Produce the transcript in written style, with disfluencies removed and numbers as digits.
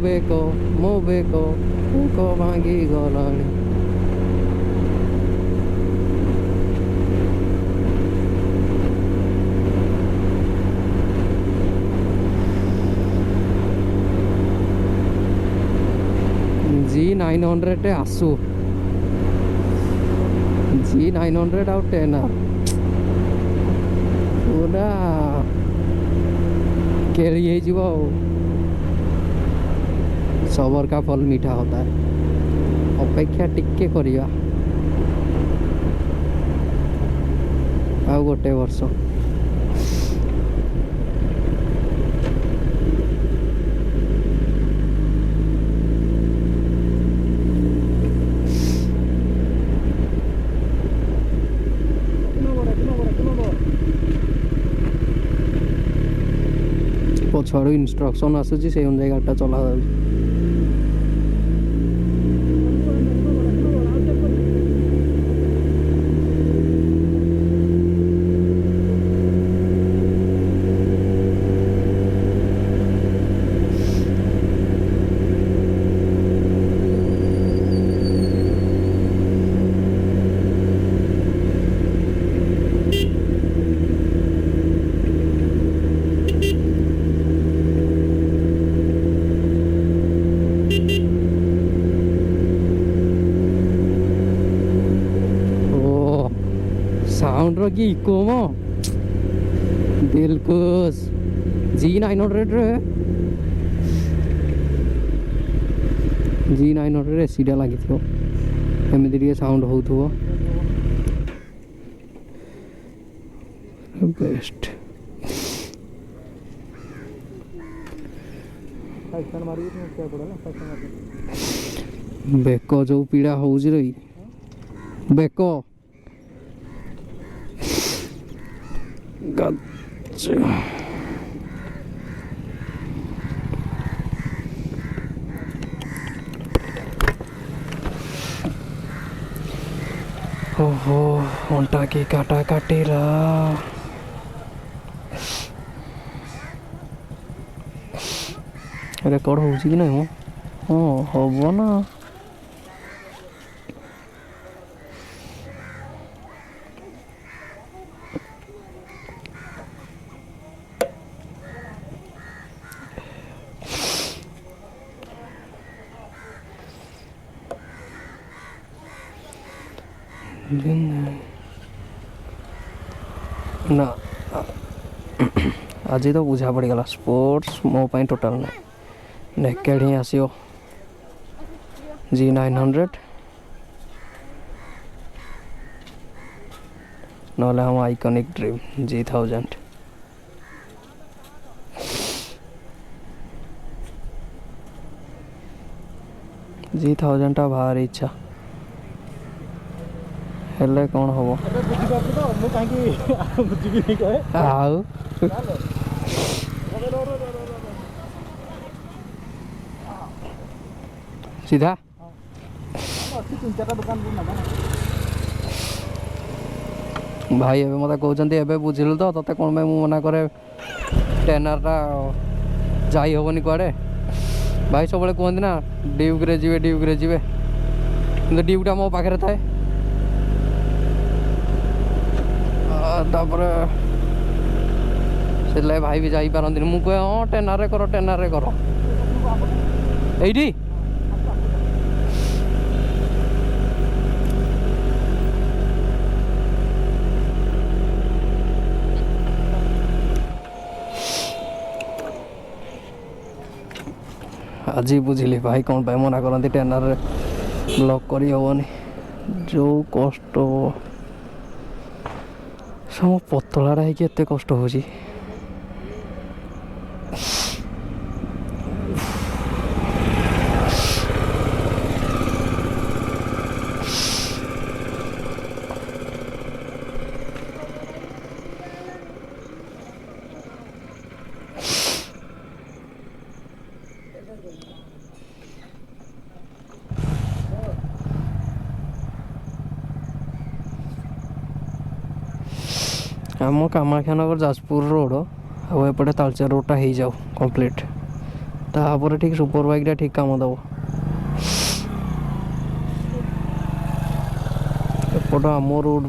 ମୋ ବେକ ଭାଙ୍ଗି ଗଲାଣି। G900 आसू G900 आउ 10R पूरा केली है जीवो। सबर का फल मीठा होता है। अपेक्षा टिके करिया आ गोटे वर्ष। पछाड़ू इंस्ट्रक्शन आसूची से अनुसार गाड़ी चला साउंड की इको मो दिलकुश G900 रे G900 रे सीधा लगी थो एमती टे साउंड हो बेस्ट। बेक जो पीड़ा हो रही बेक ओहो अंटा की काटा काटेला रेकर्ड हो कि नहीं हाँ हम ना ना आज तो बुझा पड़गला स्पोर्ट्स मो पाई टोटाल ना नेकेड ही आसियो G900 नहले हम आइकॉनिक ड्रीम G1000 G1000 टा भारी इच्छा हेले कौन हम सीधा भाई एबे मत कहते एबे बुझिलु तो तते कौन मैं मना करे 10R टा जाई हेनी कुआडे भाई सब कहते ना ड्यूक रे जीवे कि ड्यूकटा मो पाखे थाए से भाई भी जाई पारंती मु कहे हाँ 10R रे कर एइडी आज बुझिली भाई कौन भाई मना करती 10R रे ब्लॉक करी हेनी जो कष्ट सब पतलाटा है एत कष्ट हो आम कामाख्यानगर जाजपुर रोड आउ एपटे तालचेर रोडटा हो जाऊ कंप्लीट तापर ठीक सुपर बाइक ठीक काम दब एपट आम रोड